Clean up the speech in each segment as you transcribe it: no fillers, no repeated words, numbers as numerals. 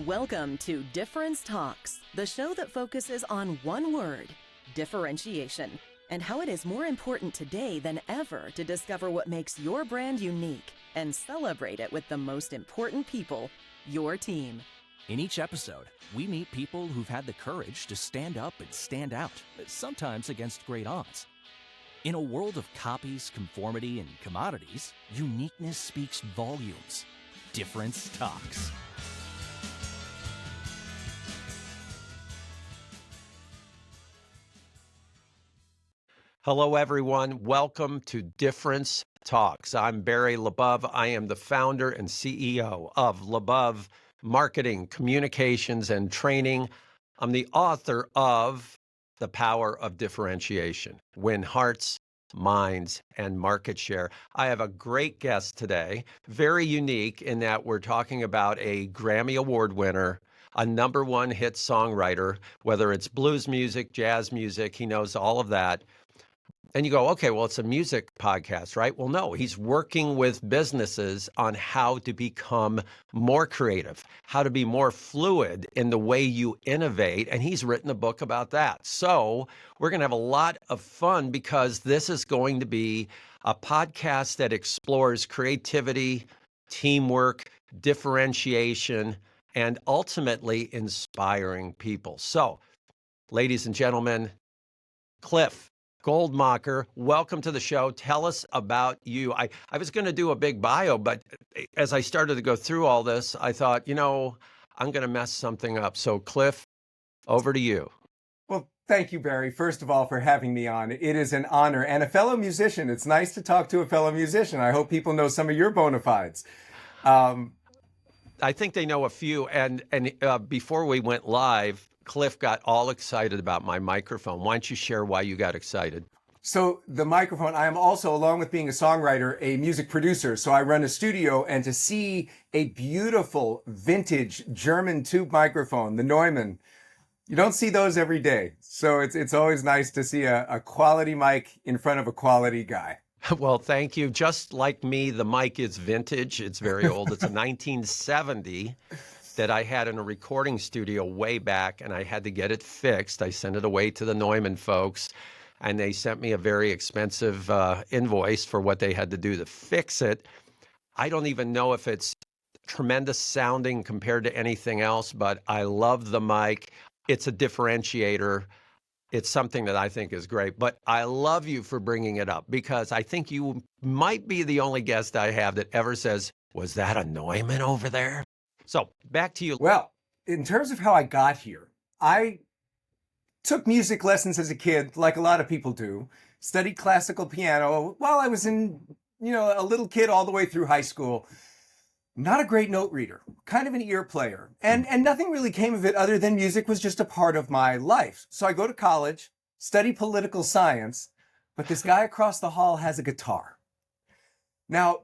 Welcome to Difference Talks, the show that focuses on one word, differentiation, and how it is more important today than ever to discover what makes your brand unique and celebrate it with the most important people, your team. In each episode, we meet people who've had the courage to stand up and stand out, sometimes against great odds. In a world of copies, conformity, and commodities, uniqueness speaks volumes. Difference Talks. Hello, everyone. Welcome to Difference Talks. I'm Barry LeBove. I am the founder and CEO of LeBove Marketing, Communications, and Training. I'm the author of The Power of Differentiation, Win Hearts, Minds, and Market Share. I have a great guest today, very unique in that we're talking about a Grammy Award winner, a #1 hit songwriter, whether it's blues music, jazz music, he knows all of that. And you go, okay, well, it's a music podcast, right? Well, no, he's working with businesses on how to become more creative, how to be more fluid in the way you innovate. And he's written a book about that. So we're going to have a lot of fun because this is going to be a podcast that explores creativity, teamwork, differentiation, and ultimately inspiring people. So, ladies and gentlemen, Cliff Goldmacher, welcome to the show. Tell us about you. I was going to do a big bio, but as I started to go through all this, I thought, I'm going to mess something up. So Cliff, over to you. Well, thank you, Barry, first of all, for having me on. It is an honor. And a fellow musician. It's nice to talk to a fellow musician. I hope people know some of your bona fides. I think they know a few. And before we went live, Cliff got all excited about my microphone. Why don't you share why you got excited? So the microphone, I am also, along with being a songwriter, a music producer. So I run a studio, and to see a beautiful vintage German tube microphone, the Neumann, you don't see those every day. So it's always nice to see a quality mic in front of a quality guy. Well, thank you. Just like me, the mic is vintage. It's very old. It's a 1970 that I had in a recording studio way back, and I had to get it fixed. I sent it away to the Neumann folks, and they sent me a very expensive invoice for what they had to do to fix it. I don't even know if it's tremendous sounding compared to anything else, but I love the mic. It's a differentiator. It's something that I think is great, but I love you for bringing it up because I think you might be the only guest I have that ever says, was that a Neumann over there? So back to you. Well, in terms of how I got here, I took music lessons as a kid, like a lot of people do, studied classical piano while I was a little kid all the way through high school. Not a great note reader, kind of an ear player. And nothing really came of it other than music was just a part of my life. So I go to college, study political science, but this guy across the hall has a guitar. Now,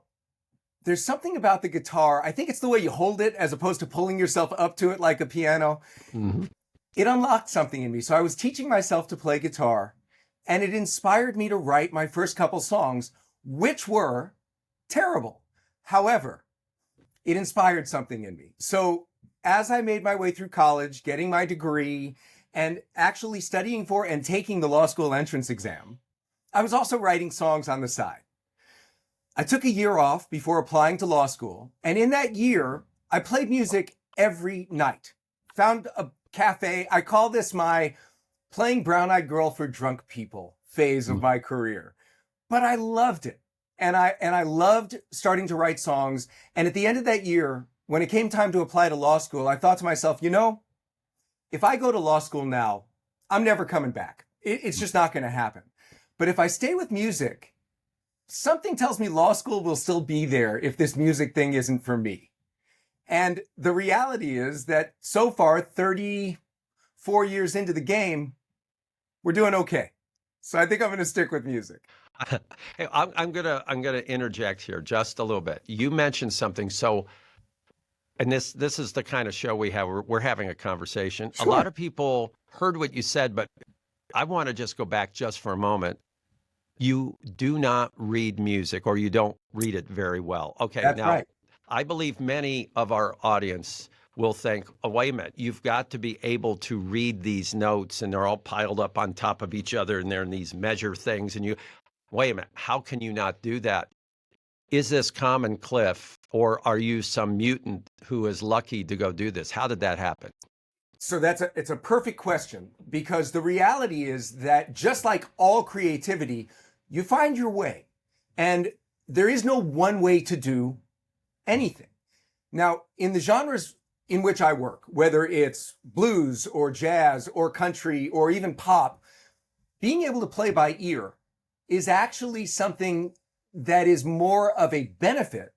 there's something about the guitar. I think it's the way you hold it as opposed to pulling yourself up to it like a piano. Mm-hmm. It unlocked something in me. So I was teaching myself to play guitar, and it inspired me to write my first couple songs, which were terrible. However, it inspired something in me. So as I made my way through college, getting my degree, and actually studying for and taking the law school entrance exam, I was also writing songs on the side. I took a year off before applying to law school, and in that year, I played music every night. Found a cafe. I call this my playing Brown-Eyed Girl for drunk people phase of my career. But I loved it. And I loved starting to write songs. And at the end of that year, when it came time to apply to law school, I thought to myself, if I go to law school now, I'm never coming back. It's just not going to happen. But if I stay with music, something tells me law school will still be there if this music thing isn't for me. And the reality is that so far, 34 years into the game, we're doing okay. So I think I'm going to stick with music. Hey, I'm gonna interject here just a little bit. You mentioned something, and this is the kind of show we have. We're having a conversation. Sure. A lot of people heard what you said, but I want to just go back just for a moment. You do not read music, or you don't read it very well. Okay, That's now right. I believe many of our audience will think, oh, wait a minute, you've got to be able to read these notes and they're all piled up on top of each other and they're in these measure things. And you, wait a minute, how can you not do that? Is this common, Cliff, or are you some mutant who is lucky to go do this? How did that happen? So it's a perfect question, because the reality is that just like all creativity, you find your way, and there is no one way to do anything. Now, in the genres in which I work, whether it's blues or jazz or country or even pop, being able to play by ear is actually something that is more of a benefit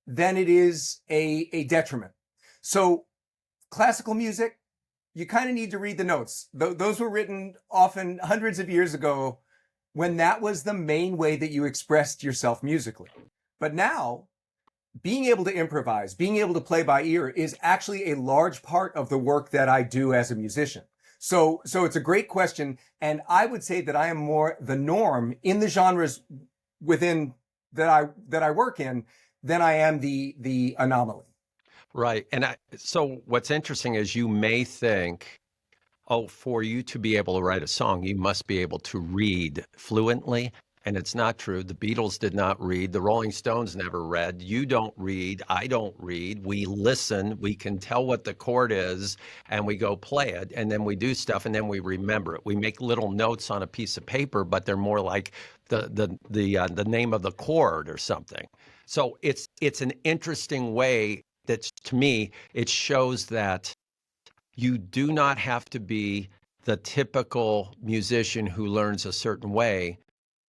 than it is a detriment. So classical music, you kind of need to read the notes. Those were written often hundreds of years ago when that was the main way that you expressed yourself musically. But now, being able to improvise, being able to play by ear is actually a large part of the work that I do as a musician. So it's a great question. And I would say that I am more the norm in the genres within that I work in than I am the anomaly. Right. And so what's interesting is you may think, oh, for you to be able to write a song, you must be able to read fluently. And it's not true. The Beatles did not read. The Rolling Stones never read. You don't read. I don't read. We listen. We can tell what the chord is, and we go play it. And then we do stuff, and then we remember it. We make little notes on a piece of paper, but they're more like the name of the chord or something. So it's an interesting way that, to me, it shows that you do not have to be the typical musician who learns a certain way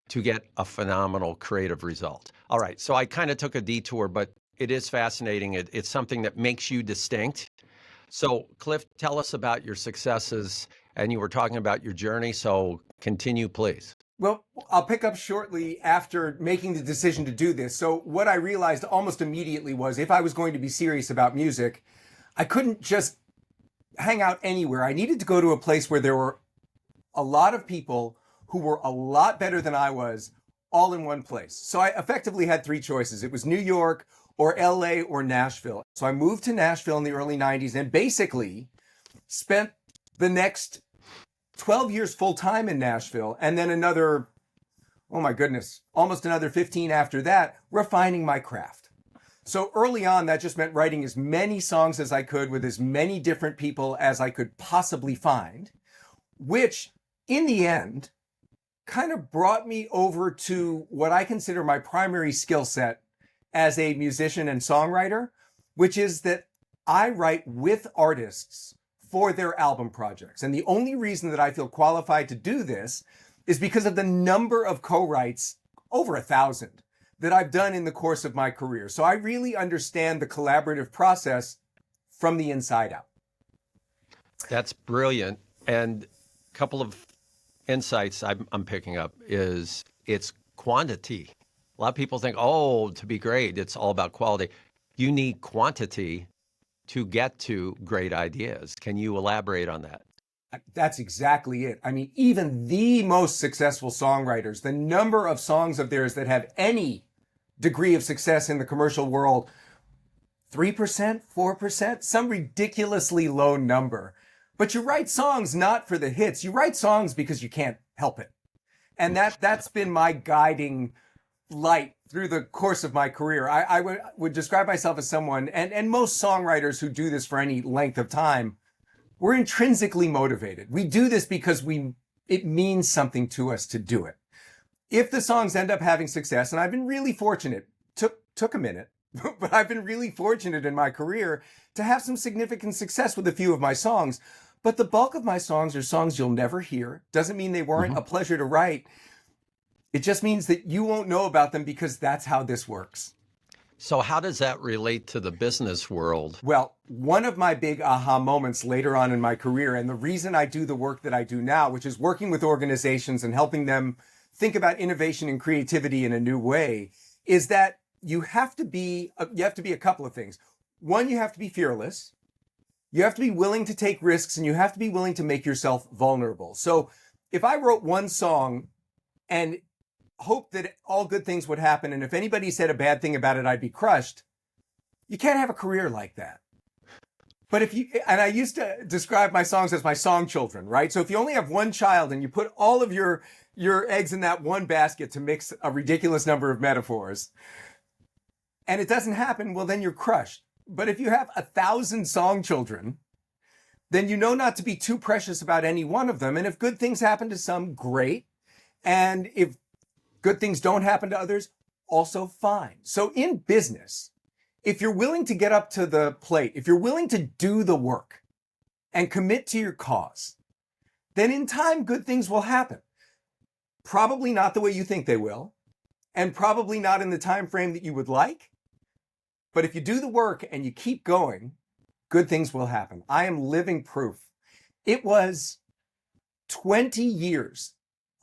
to get a phenomenal creative result. All right, so I kind of took a detour, but it is fascinating. It's something that makes you distinct. So, Cliff, tell us about your successes, and you were talking about your journey, so continue, please. Well, I'll pick up shortly after making the decision to do this. So what I realized almost immediately was if I was going to be serious about music, I couldn't just hang out anywhere. I needed to go to a place where there were a lot of people who were a lot better than I was, all in one place. So I effectively had three choices. It was New York or LA or Nashville. So I moved to Nashville in the early 90s and basically spent the next 12 years full time in Nashville, and then another, oh my goodness, almost another 15 after that, refining my craft. So early on, that just meant writing as many songs as I could with as many different people as I could possibly find, which in the end kind of brought me over to what I consider my primary skill set as a musician and songwriter, which is that I write with artists for their album projects. And the only reason that I feel qualified to do this is because of the number of co-writes, over 1,000, that I've done in the course of my career. So I really understand the collaborative process from the inside out. That's brilliant. And a couple of insights I'm picking up is it's quantity. A lot of people think, oh, to be great, it's all about quality. You need quantity to get to great ideas. Can you elaborate on that? That's exactly it. I mean, even the most successful songwriters, the number of songs of theirs that have any degree of success in the commercial world, 3%, 4%, some ridiculously low number. But you write songs not for the hits. You write songs because you can't help it. And that's been my guiding light through the course of my career. I would describe myself as someone, and most songwriters who do this for any length of time, we're intrinsically motivated. We do this because it means something to us to do it. If the songs end up having success, and I've been really fortunate, took a minute, but I've been really fortunate in my career to have some significant success with a few of my songs. But the bulk of my songs are songs you'll never hear. Doesn't mean they weren't a pleasure to write. It just means that you won't know about them because that's how this works. So how does that relate to the business world? Well, one of my big aha moments later on in my career, and the reason I do the work that I do now, which is working with organizations and helping them think about innovation and creativity in a new way, is that you have to be a couple of things. One, you have to be fearless. You have to be willing to take risks, and you have to be willing to make yourself vulnerable. So if I wrote one song and hoped that all good things would happen, and if anybody said a bad thing about it, I'd be crushed, you can't have a career like that. But and I used to describe my songs as my song children, right? So if you only have one child and you put all of your eggs in that one basket to mix a ridiculous number of metaphors, and it doesn't happen, well, then you're crushed. But if you have 1,000 song children, then you know not to be too precious about any one of them. And if good things happen to some, great. And if good things don't happen to others, also fine. So in business, if you're willing to get up to the plate, if you're willing to do the work and commit to your cause, then in time, good things will happen. Probably not the way you think they will, and probably not in the time frame that you would like. But if you do the work and you keep going, good things will happen. I am living proof. It was 20 years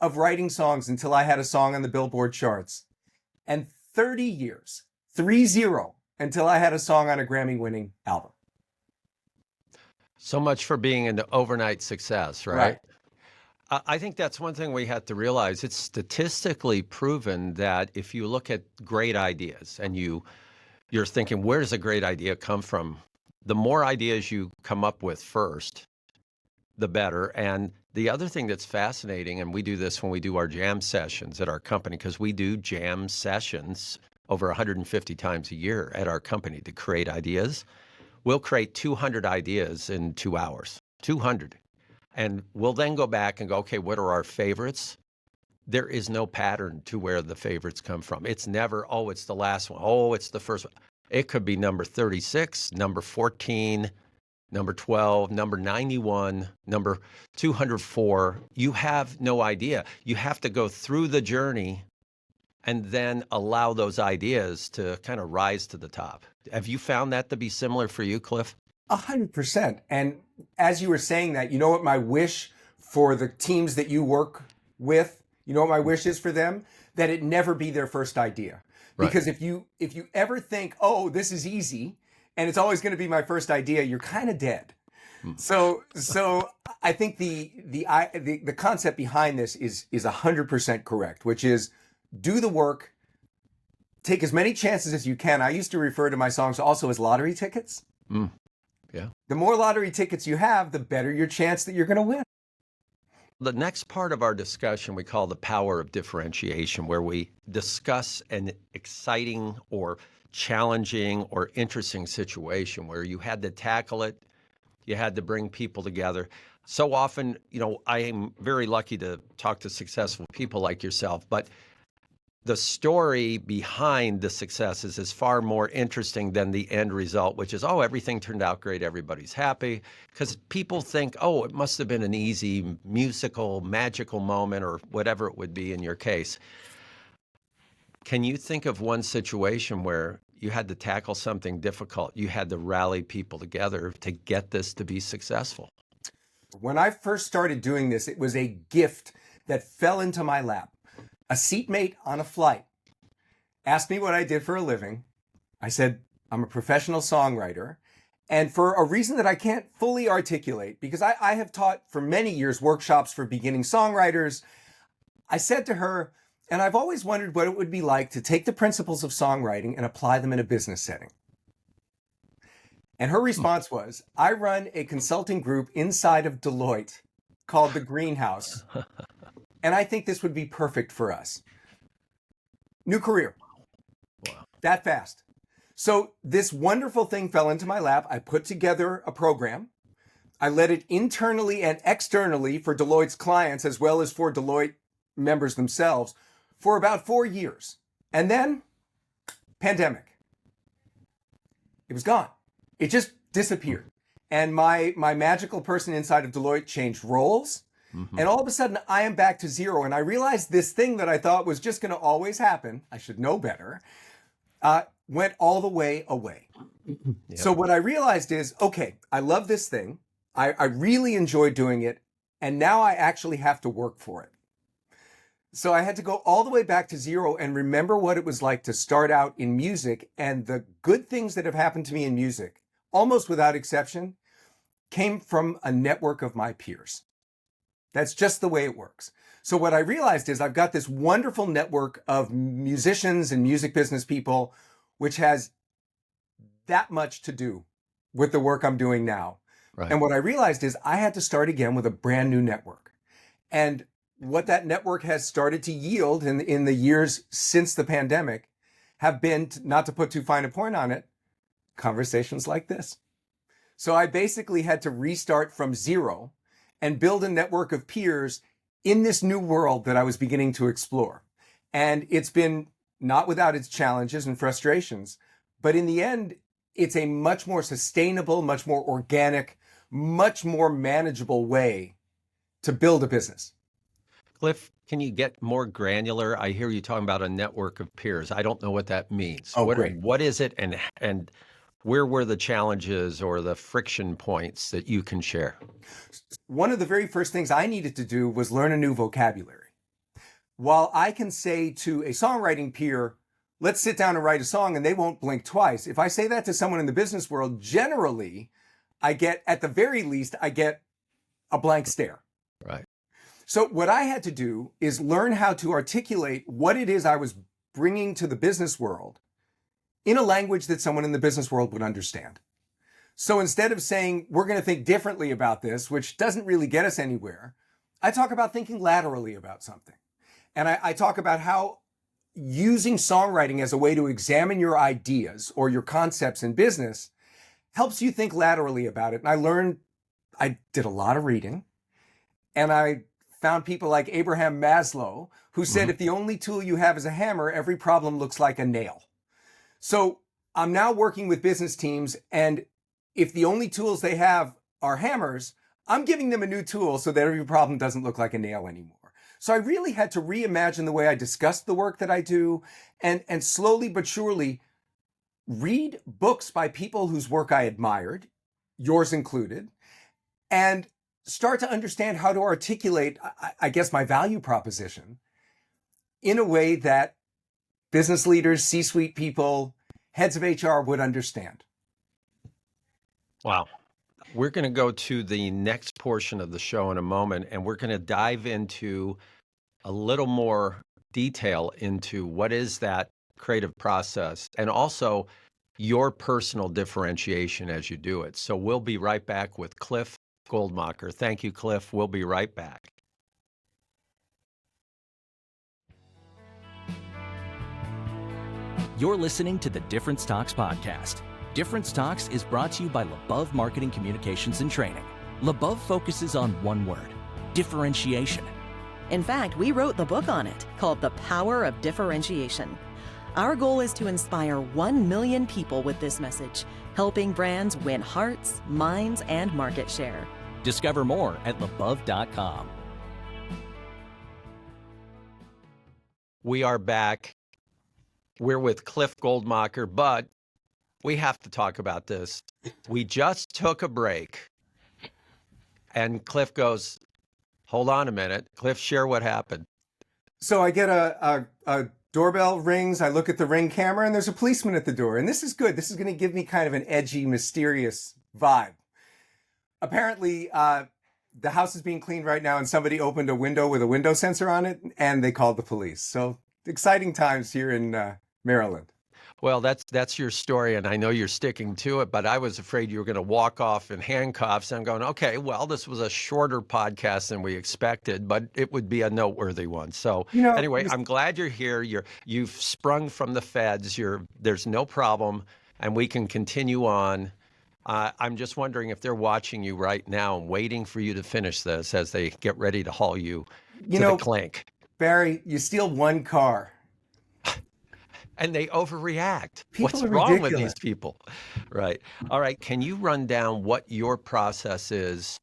of writing songs until I had a song on the Billboard charts, and 30 years, 30, until I had a song on a Grammy-winning album. So much for being an overnight success, right? I think that's one thing we have to realize. It's statistically proven that if you look at great ideas and you're thinking, where does a great idea come from? The more ideas you come up with first, the better. And the other thing that's fascinating, and we do this when we do our jam sessions at our company, because we do jam sessions over 150 times a year at our company to create ideas. We'll create 200 ideas in 2 hours, 200. And we'll then go back and go, okay, what are our favorites? There is no pattern to where the favorites come from. It's never, oh, it's the last one. Oh, it's the first one. It could be number 36, number 14, number 12, number 91, number 204. You have no idea. You have to go through the journey and then allow those ideas to kind of rise to the top. Have you found that to be similar for you, Cliff? 100%. And as you were saying that, you know what my wish for the teams that you work with, you know what my wish is for them? That it never be their first idea. Right. Because if you ever think, oh, this is easy, and it's always going to be my first idea, you're kind of dead. So I think the concept behind this is 100% correct, which is do the work, take as many chances as you can. I used to refer to my songs also as lottery tickets. Yeah. The more lottery tickets you have, the better your chance that you're going to win. The next part of our discussion we call the power of differentiation, where we discuss an exciting or challenging or interesting situation where you had to tackle it, you had to bring people together. So often, I am very lucky to talk to successful people like yourself, but the story behind the successes is far more interesting than the end result, which is, oh, everything turned out great, everybody's happy. Because people think, oh, it must have been an easy, musical, magical moment, or whatever it would be in your case. Can you think of one situation where you had to tackle something difficult? You had to rally people together to get this to be successful? When I first started doing this, it was a gift that fell into my lap. A seatmate on a flight asked me what I did for a living. I said, I'm a professional songwriter. And for a reason that I can't fully articulate, because I have taught for many years workshops for beginning songwriters, I said to her, and I've always wondered what it would be like to take the principles of songwriting and apply them in a business setting. And her response was, I run a consulting group inside of Deloitte called The Greenhouse. And I think this would be perfect for us. New career. Wow. That fast. So this wonderful thing fell into my lap. I put together a program. I led it internally and externally for Deloitte's clients, as well as for Deloitte members themselves, for about 4 years. And then, pandemic. It was gone. It just disappeared. And my magical person inside of Deloitte changed roles. Mm-hmm. And all of a sudden, I am back to zero. And I realized this thing that I thought was just going to always happen, I should know better, went all the way away. Yep. So what I realized is, okay, I love this thing. I really enjoy doing it. And now I actually have to work for it. So I had to go all the way back to zero and remember what it was like to start out in music. And the good things that have happened to me in music, almost without exception, came from a network of my peers. That's just the way it works. So what I realized is I've got this wonderful network of musicians and music business people, which has that much to do with the work I'm doing now. Right. And what I realized is I had to start again with a brand new network. And what that network has started to yield in the years since the pandemic have been, not to put too fine a point on it, conversations like this. So I basically had to restart from zero and build a network of peers in this new world that I was beginning to explore. And it's been not without its challenges and frustrations, but in the end, it's a much more sustainable, much more organic, much more manageable way to build a business. Cliff, can you get more granular? I hear you talking about a network of peers. I don't know what that means. Oh, great. What is it, and where were the challenges or the friction points that you can share? One of the very first things I needed to do was learn a new vocabulary. While I can say to a songwriting peer, let's sit down and write a song, and they won't blink twice. If I say that to someone in the business world, generally, at the very least, I get a blank stare. Right. So what I had to do is learn how to articulate what it is I was bringing to the business world in a language that someone in the business world would understand. So instead of saying, we're going to think differently about this, which doesn't really get us anywhere, I talk about thinking laterally about something. And I talk about how using songwriting as a way to examine your ideas or your concepts in business helps you think laterally about it. And I did a lot of reading, and I found people like Abraham Maslow, who said, if the only tool you have is a hammer, every problem looks like a nail. So I'm now working with business teams, and if the only tools they have are hammers, I'm giving them a new tool so that every problem doesn't look like a nail anymore. So I really had to reimagine the way I discussed the work that I do, and slowly but surely read books by people whose work I admired, yours included, and start to understand how to articulate, I guess, my value proposition in a way that business leaders, C-suite people, heads of HR would understand. Wow. We're going to go to the next portion of the show in a moment, and we're going to dive into a little more detail into what is that creative process and also your personal differentiation as you do it. So we'll be right back with Cliff Goldmacher. Thank you, Cliff. We'll be right back. You're listening to the Difference Talks podcast. Difference Talks is brought to you by LaBeouf Marketing Communications and Training. LaBeouf focuses on one word: differentiation. In fact, we wrote the book on it, called The Power of Differentiation. Our goal is to inspire 1 million people with this message, helping brands win hearts, minds, and market share. Discover more at labeouf.com. We are back. We're with Cliff Goldmacher, but we have to talk about this. We just took a break, and Cliff goes, hold on a minute. Cliff, share what happened. So I get a doorbell rings, I look at the Ring camera, and there's a policeman at the door. And this is good. This is going to give me kind of an edgy, mysterious vibe. Apparently, the house is being cleaned right now, and somebody opened a window with a window sensor on it, and they called the police. So exciting times here in Maryland. Well, that's your story, and I know you're sticking to it, but I was afraid you were going to walk off in handcuffs. I'm going, okay, well, this was a shorter podcast than we expected, but it would be a noteworthy one. So anyway, I'm glad you're here. You've sprung from the feds. There's no problem, and we can continue on. I'm just wondering if they're watching you right now and waiting for you to finish this as they get ready to haul you to the clink. Barry, you steal one car. And they overreact. People What's are wrong ridiculous with these people? Right. All right. Can you run down what your process is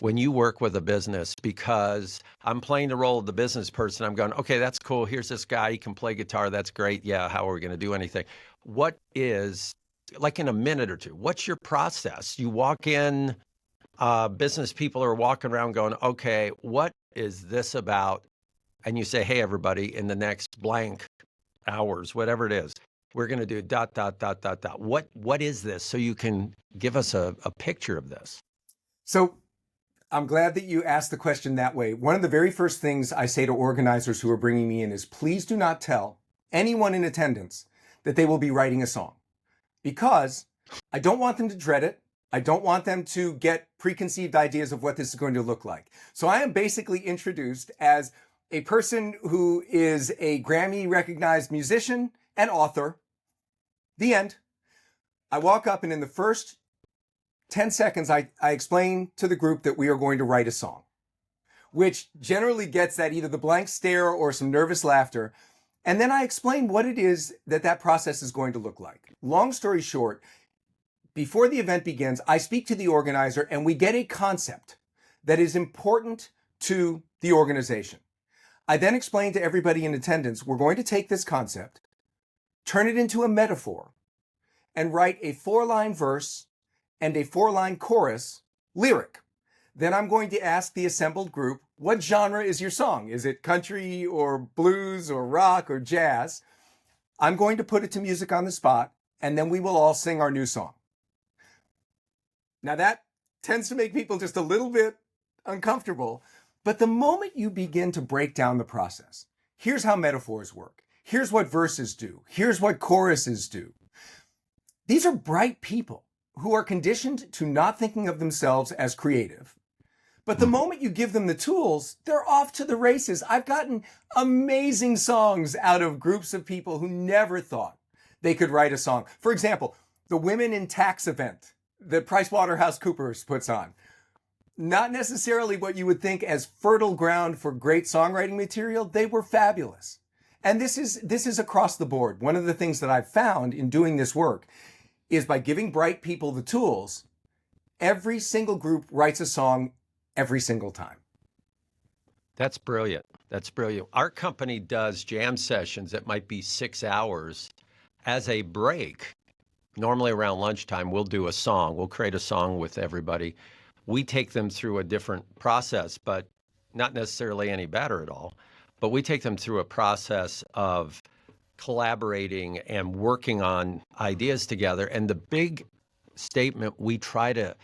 when you work with a business? Because I'm playing the role of the business person. I'm going, okay, that's cool. Here's this guy. He can play guitar. That's great. Yeah. How are we going to do anything? What is, like in a minute or two, what's your process? You walk in, business people are walking around going, okay, what is this about? And you say, hey, everybody, in the next blank hours, whatever it is, we're going to do ... What is this? So you can give us a picture of this. So I'm glad that you asked the question that way. One of the very first things I say to organizers who are bringing me in is, please do not tell anyone in attendance that they will be writing a song, because I don't want them to dread it. I don't want them to get preconceived ideas of what this is going to look like. So I am basically introduced as a person who is a Grammy-recognized musician and author. The end. I walk up, and in the first 10 seconds, I explain to the group that we are going to write a song, which generally gets that either the blank stare or some nervous laughter. And then I explain what it is that process is going to look like. Long story short, before the event begins, I speak to the organizer and we get a concept that is important to the organization. I then explain to everybody in attendance, we're going to take this concept, turn it into a metaphor, and write a 4-line verse and a 4-line chorus lyric. Then I'm going to ask the assembled group, what genre is your song? Is it country or blues or rock or jazz? I'm going to put it to music on the spot, and then we will all sing our new song. Now that tends to make people just a little bit uncomfortable, but the moment you begin to break down the process, here's how metaphors work. Here's what verses do. Here's what choruses do. These are bright people who are conditioned to not thinking of themselves as creative. But the moment you give them the tools, they're off to the races. I've gotten amazing songs out of groups of people who never thought they could write a song. For example, the Women in Tax event that PricewaterhouseCoopers puts on. Not necessarily what you would think as fertile ground for great songwriting material. They were fabulous. And this is across the board. One of the things that I've found in doing this work is by giving bright people the tools, every single group writes a song every single time. That's brilliant. That's brilliant. Our company does jam sessions that might be 6 hours as a break. Normally around lunchtime, we'll do a song. We'll create a song with everybody. We take them through a different process, but not necessarily any better at all. But we take them through a process of collaborating and working on ideas together. And the big statement we try to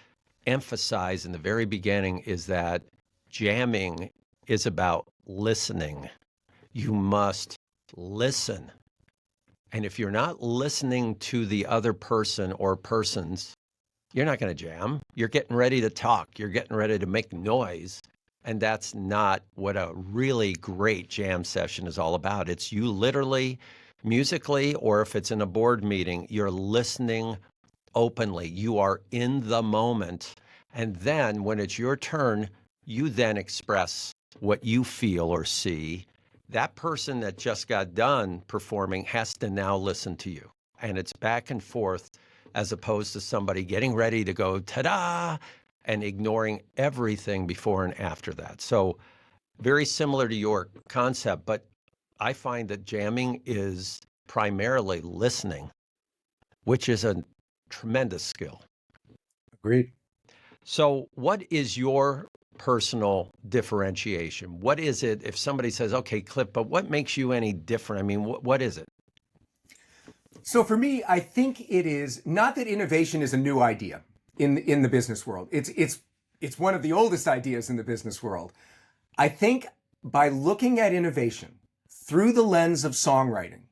emphasize in the very beginning is that jamming is about listening. You must listen. And if you're not listening to the other person or persons, you're not going to jam. You're getting ready to talk. You're getting ready to make noise. And that's not what a really great jam session is all about. It's you literally, musically, or if it's in a board meeting, you're listening openly. You are in the moment. And then when it's your turn, you then express what you feel or see. That person that just got done performing has to now listen to you. And it's back and forth as opposed to somebody getting ready to go ta-da and ignoring everything before and after that. So very similar to your concept, but I find that jamming is primarily listening, which is a tremendous skill. Agreed. So what is your personal differentiation? What is it if somebody says, okay, Cliff, but what makes you any different? I mean, what is it? So for me, I think it is not that innovation is a new idea in the business world. It's one of the oldest ideas in the business world. I think by looking at innovation through the lens of songwriting,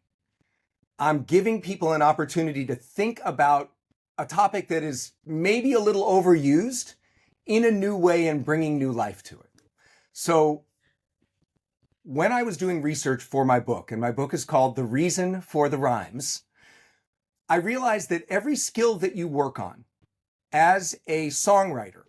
I'm giving people an opportunity to think about a topic that is maybe a little overused in a new way and bringing new life to it. So when I was doing research for my book, and my book is called The Reason for the Rhymes, I realized that every skill that you work on as a songwriter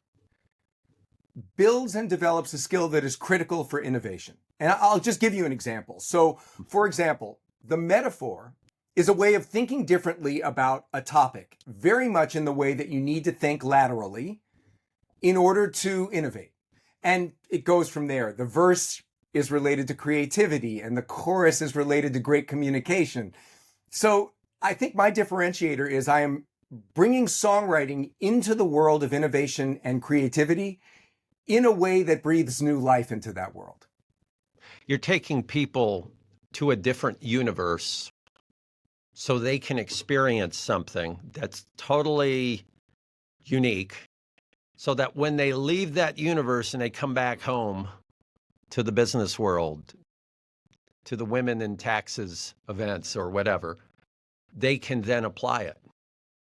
builds and develops a skill that is critical for innovation. And I'll just give you an example. So, for example, the metaphor is a way of thinking differently about a topic, very much in the way that you need to think laterally in order to innovate. And it goes from there. The verse is related to creativity, and the chorus is related to great communication. So I think my differentiator is I am bringing songwriting into the world of innovation and creativity in a way that breathes new life into that world. You're taking people to a different universe so they can experience something that's totally unique, so that when they leave that universe and they come back home to the business world, to the Women in Taxes events or whatever, they can then apply it.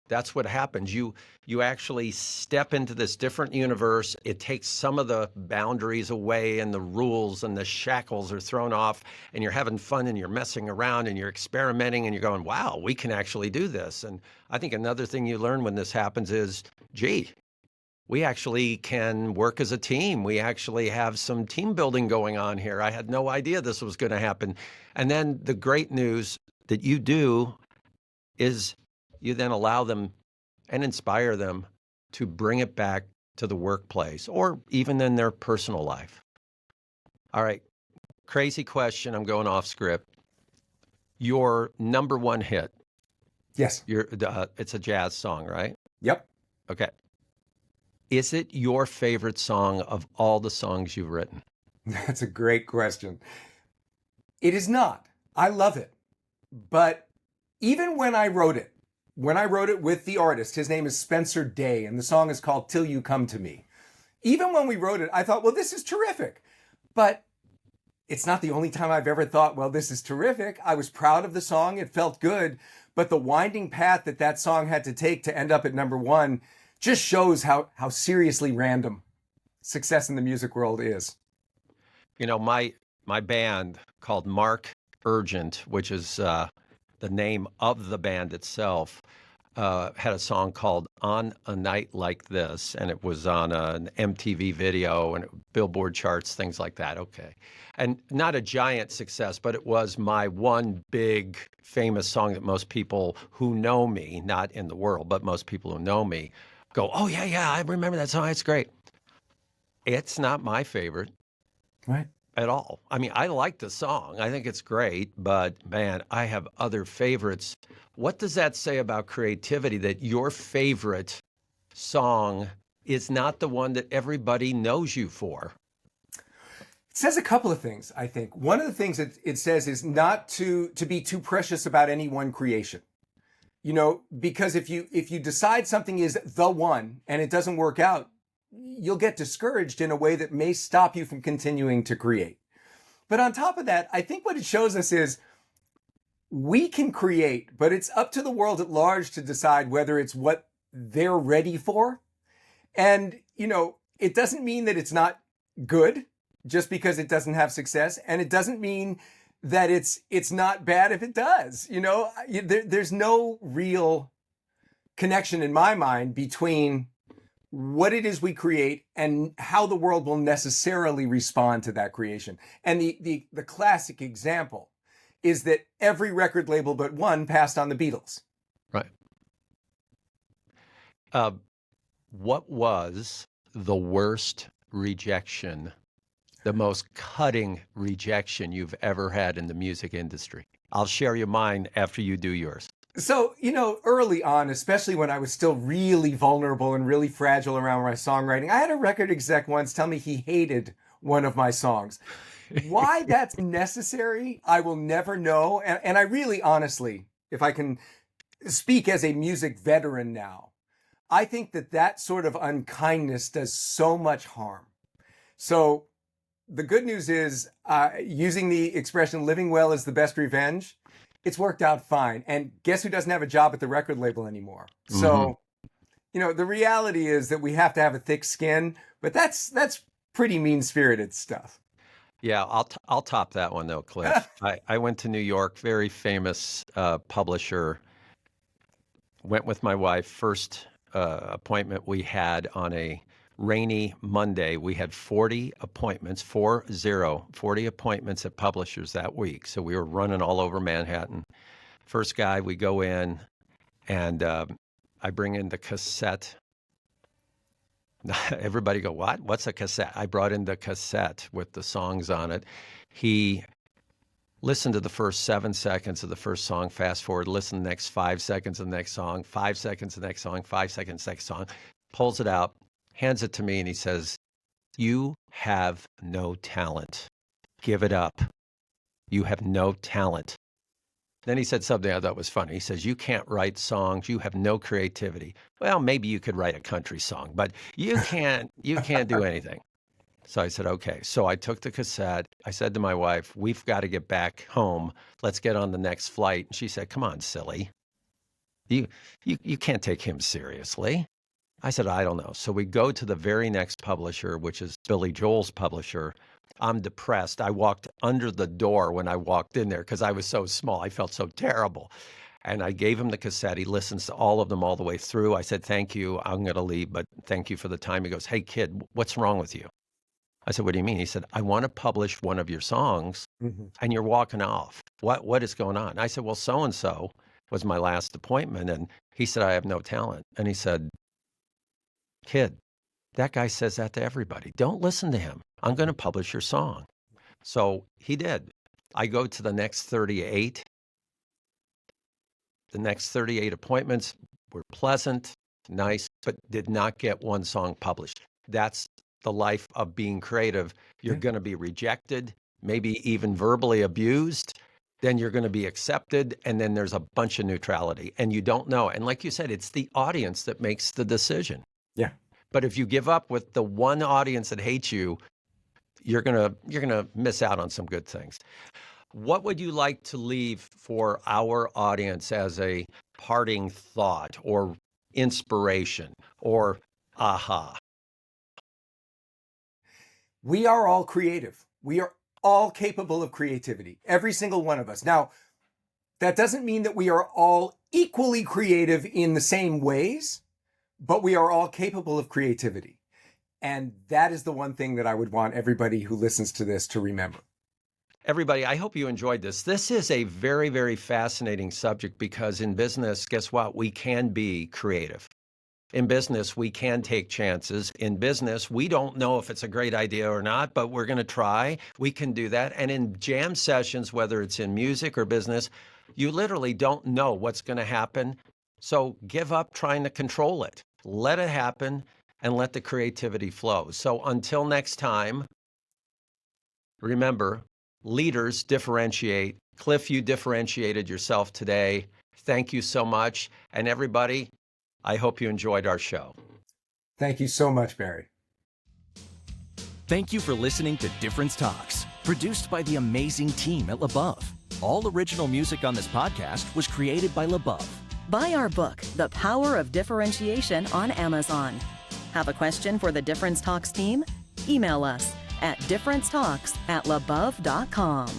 That's what happens. You actually step into this different universe. It takes some of the boundaries away and the rules and the shackles are thrown off, and you're having fun and you're messing around and you're experimenting and you're going, wow, we can actually do this. And I think another thing you learn when this happens is, gee, we actually can work as a team. We actually have some team building going on here. I had no idea this was going to happen. And then the great news that you do is you then allow them and inspire them to bring it back to the workplace or even in their personal life. All right, crazy question. I'm going off script. Your number one hit. Yes. It's a jazz song, right? Yep. Okay. Is it your favorite song of all the songs you've written? That's a great question. It is not. I love it. But even when I wrote it with the artist, his name is Spencer Day, and the song is called Till You Come to Me. Even when we wrote it, I thought, well, this is terrific. But it's not the only time I've ever thought, well, this is terrific. I was proud of the song. It felt good. But the winding path that song had to take to end up at number one just shows how seriously random success in the music world is. You know, my band called Mark Urgent, which is the name of the band itself, had a song called On a Night Like This, and it was on an MTV video and Billboard charts, things like that. Okay. And not a giant success, but it was my one big famous song that most people who know me, not in the world, but most people who know me go, oh, yeah, I remember that song. It's great. It's not my favorite. Right. At all. I mean, I like the song. I think it's great, but man, I have other favorites. What does that say about creativity that your favorite song is not the one that everybody knows you for? It says a couple of things, I think. One of the things that it says is not to be too precious about any one creation. You know, because if you decide something is the one and it doesn't work out, you'll get discouraged in a way that may stop you from continuing to create. But on top of that, I think what it shows us is we can create, but it's up to the world at large to decide whether it's what they're ready for. And, you know, it doesn't mean that it's not good just because it doesn't have success. And it doesn't mean that it's not bad if it does. You know, there's no real connection in my mind between what it is we create and how the world will necessarily respond to that creation. And the classic example is that every record label but one passed on the Beatles. Right. What was the worst rejection, the most cutting rejection you've ever had in the music industry? I'll share you mine after you do yours. So, you know, early on, especially when I was still really vulnerable and really fragile around my songwriting, I had a record exec once tell me he hated one of my songs. Why that's necessary, I will never know. And I really, honestly, if I can speak as a music veteran now, I think that sort of unkindness does so much harm. So the good news is, using the expression living well is the best revenge, it's worked out fine. And guess who doesn't have a job at the record label anymore? Mm-hmm. So, you know, the reality is that we have to have a thick skin, but that's pretty mean-spirited stuff. Yeah, I'll top that one though, Cliff. I went to New York, very famous publisher. Went with my wife. First appointment we had on a rainy Monday. We had 40 appointments, 40 appointments at publishers that week. So we were running all over Manhattan. First guy, we go in, and I bring in the cassette. Everybody go, what? What's a cassette? I brought in the cassette with the songs on it. He listened to the first 7 seconds of the first song, fast forward, listen to the next 5 seconds of the next song, 5 seconds of the next song, 5 seconds next song, pulls it out, hands it to me, and he says, "You have no talent. Give it up. You have no talent." Then he said something I thought was funny. He says, "You can't write songs. You have no creativity." Well, maybe you could write a country song, but you can't do anything. So I said, okay. So I took the cassette. I said to my wife, "We've got to get back home. Let's get on the next flight." And she said, "Come on, silly. You can't take him seriously. I said, I don't know. So we go to the very next publisher, which is Billy Joel's publisher. I'm depressed. I walked under the door when I walked in there because I was so small. I felt so terrible. And I gave him the cassette. He listens to all of them all the way through. I said, thank you. I'm going to leave, but thank you for the time. He goes, hey, kid, what's wrong with you? I said, what do you mean? He said, I want to publish one of your songs and you're walking off. What is going on? I said, well, so-and-so was my last appointment. And he said, I have no talent. And he said, kid, that guy says that to everybody. Don't listen to him. I'm going to publish your song. So he did. I go to the next 38. The next 38 appointments were pleasant, nice, but did not get one song published. That's the life of being creative. You're going to be rejected, maybe even verbally abused. Then you're going to be accepted. And then there's a bunch of neutrality and you don't know. And like you said, it's the audience that makes the decision. Yeah. But if you give up with the one audience that hates you, you're going to miss out on some good things. What would you like to leave for our audience as a parting thought or inspiration or aha? We are all creative. We are all capable of creativity, every single one of us. Now, that doesn't mean that we are all equally creative in the same ways, but we are all capable of creativity. And that is the one thing that I would want everybody who listens to this to remember. Everybody, I hope you enjoyed this. This is a very, very fascinating subject because in business, guess what? We can be creative. In business, we can take chances. In business, we don't know if it's a great idea or not, but we're going to try. We can do that. And in jam sessions, whether it's in music or business, you literally don't know what's going to happen. So give up trying to control it. Let it happen and let the creativity flow. So until next time, remember, leaders differentiate. Cliff, you differentiated yourself today. Thank you so much. And everybody, I hope you enjoyed our show. Thank you so much, Barry. Thank you for listening to Difference Talks, produced by the amazing team at LaBeouf. All original music on this podcast was created by LaBeouf. Buy our book, The Power of Differentiation, on Amazon. Have a question for the Difference Talks team? Email us at differencetalks@labeouf.com.